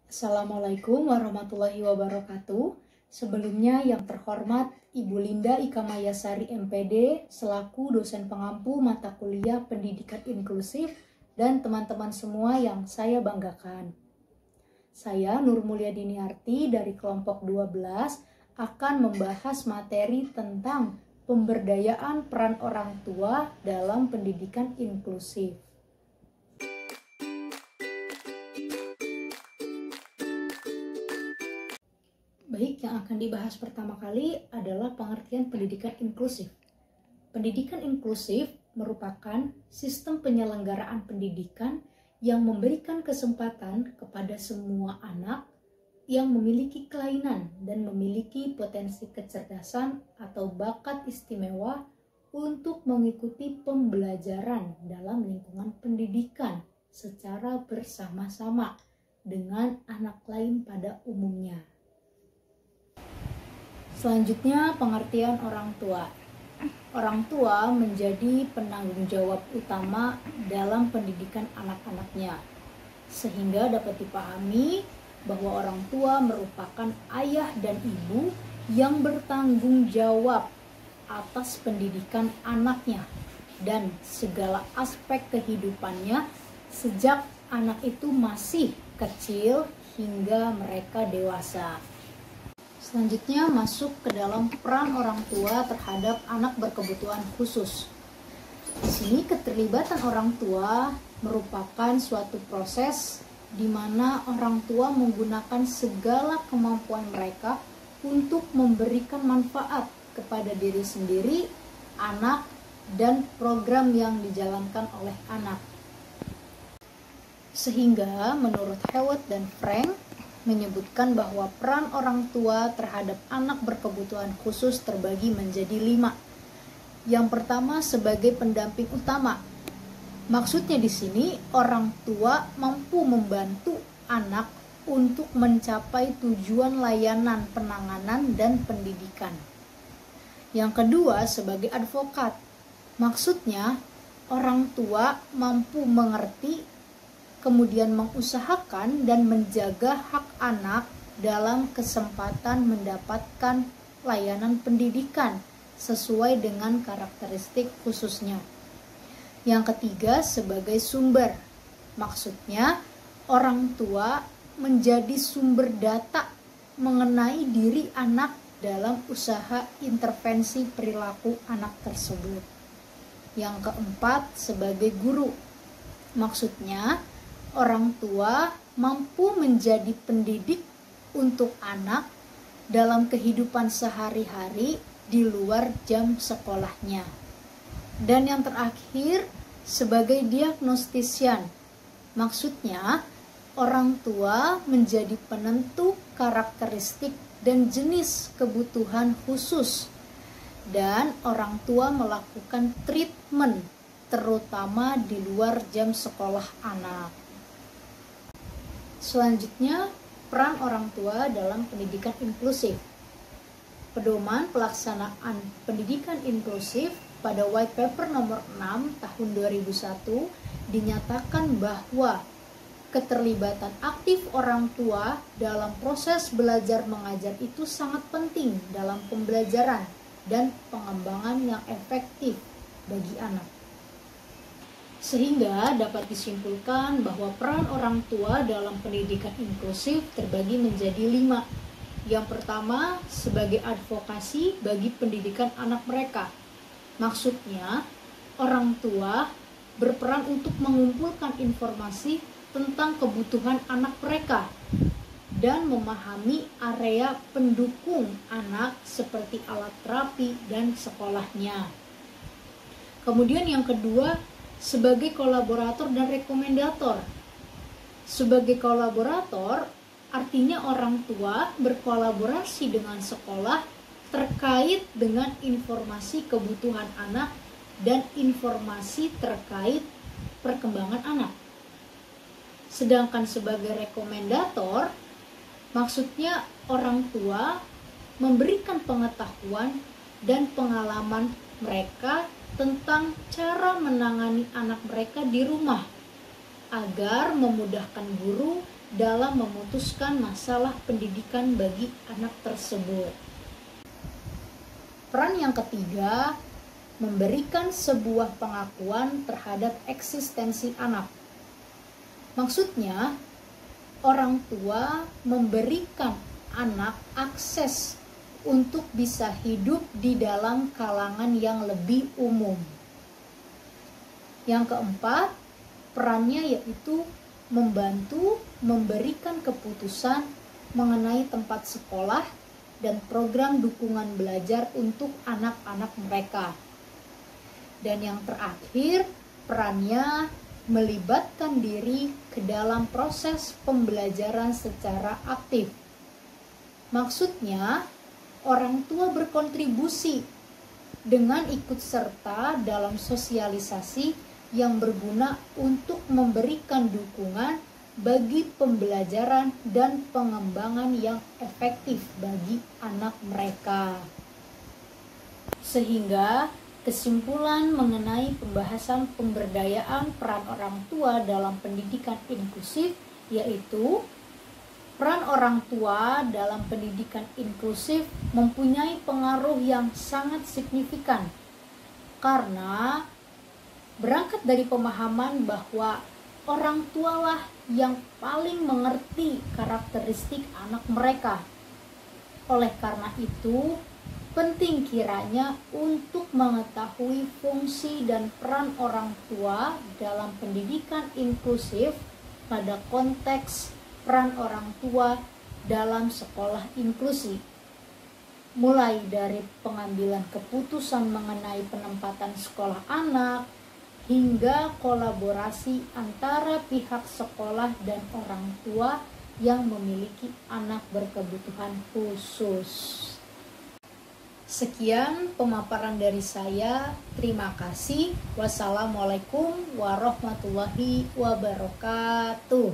Assalamualaikum warahmatullahi wabarakatuh. Sebelumnya yang terhormat Ibu Linda Ika Mayasari MPD selaku dosen pengampu mata kuliah pendidikan inklusif dan teman-teman semua yang saya banggakan. Saya Nur Mulyadini Arti dari kelompok 12 akan membahas materi tentang pemberdayaan peran orang tua dalam pendidikan inklusif. Baik, yang akan dibahas pertama kali adalah pengertian pendidikan inklusif. Pendidikan inklusif merupakan sistem penyelenggaraan pendidikan yang memberikan kesempatan kepada semua anak yang memiliki kelainan dan memiliki potensi kecerdasan atau bakat istimewa untuk mengikuti pembelajaran dalam lingkungan pendidikan secara bersama-sama dengan anak lain pada umumnya. Selanjutnya, pengertian orang tua. Orang tua menjadi penanggung jawab utama dalam pendidikan anak-anaknya, sehingga dapat dipahami bahwa orang tua merupakan ayah dan ibu yang bertanggung jawab atas pendidikan anaknya dan segala aspek kehidupannya sejak anak itu masih kecil hingga mereka dewasa. Selanjutnya masuk ke dalam peran orang tua terhadap anak berkebutuhan khusus. Di sini keterlibatan orang tua merupakan suatu proses di mana orang tua menggunakan segala kemampuan mereka untuk memberikan manfaat kepada diri sendiri, anak, dan program yang dijalankan oleh anak. Sehingga menurut Hewitt dan Frank menyebutkan bahwa peran orang tua terhadap anak berkebutuhan khusus terbagi menjadi 5. Yang pertama sebagai pendamping utama. Maksudnya di sini orang tua mampu membantu anak untuk mencapai tujuan layanan penanganan dan pendidikan. Yang kedua sebagai advokat. Maksudnya orang tua mampu mengerti kemudian mengusahakan dan menjaga hak anak dalam kesempatan mendapatkan layanan pendidikan sesuai dengan karakteristik khususnya. Yang ketiga sebagai sumber. Maksudnya orang tua menjadi sumber data mengenai diri anak dalam usaha intervensi perilaku anak tersebut. Yang keempat sebagai guru. Maksudnya orang tua mampu menjadi pendidik untuk anak dalam kehidupan sehari-hari di luar jam sekolahnya. Dan yang terakhir, sebagai diagnostisian. Maksudnya, orang tua menjadi penentu karakteristik dan jenis kebutuhan khusus. Dan orang tua melakukan treatment, terutama di luar jam sekolah anak. Selanjutnya, peran orang tua dalam pendidikan inklusif. Pedoman pelaksanaan pendidikan inklusif pada White Paper nomor 6 tahun 2001 dinyatakan bahwa keterlibatan aktif orang tua dalam proses belajar mengajar itu sangat penting dalam pembelajaran dan pengembangan yang efektif bagi anak. Sehingga dapat disimpulkan bahwa peran orang tua dalam pendidikan inklusif terbagi menjadi 5. Yang pertama, sebagai advokasi bagi pendidikan anak mereka. Maksudnya, orang tua berperan untuk mengumpulkan informasi tentang kebutuhan anak mereka dan memahami area pendukung anak seperti alat terapi dan sekolahnya. Kemudian yang kedua, sebagai kolaborator dan rekomendator. Sebagai kolaborator, artinya orang tua berkolaborasi dengan sekolah terkait dengan informasi kebutuhan anak dan informasi terkait perkembangan anak. Sedangkan sebagai rekomendator, maksudnya orang tua memberikan pengetahuan dan pengalaman mereka tentang cara menangani anak mereka di rumah agar memudahkan guru dalam memutuskan masalah pendidikan bagi anak tersebut. Peran yang ketiga, memberikan sebuah pengakuan terhadap eksistensi anak. Maksudnya, orang tua memberikan anak akses untuk bisa hidup di dalam kalangan yang lebih umum. Yang keempat, perannya yaitu membantu memberikan keputusan mengenai tempat sekolah dan program dukungan belajar untuk anak-anak mereka. Dan yang terakhir, perannya melibatkan diri ke dalam proses pembelajaran secara aktif. Maksudnya, orang tua berkontribusi dengan ikut serta dalam sosialisasi yang berguna untuk memberikan dukungan bagi pembelajaran dan pengembangan yang efektif bagi anak mereka. Sehingga kesimpulan mengenai pembahasan pemberdayaan peran orang tua dalam pendidikan inklusif yaitu peran orang tua dalam pendidikan inklusif mempunyai pengaruh yang sangat signifikan karena berangkat dari pemahaman bahwa orang tualah yang paling mengerti karakteristik anak mereka. Oleh karena itu, penting kiranya untuk mengetahui fungsi dan peran orang tua dalam pendidikan inklusif pada konteks peran orang tua dalam sekolah inklusi. Mulai dari pengambilan keputusan mengenai penempatan sekolah anak, hingga kolaborasi antara pihak sekolah dan orang tua yang memiliki anak berkebutuhan khusus. Sekian pemaparan dari saya. Terima kasih. Wassalamualaikum warahmatullahi wabarakatuh.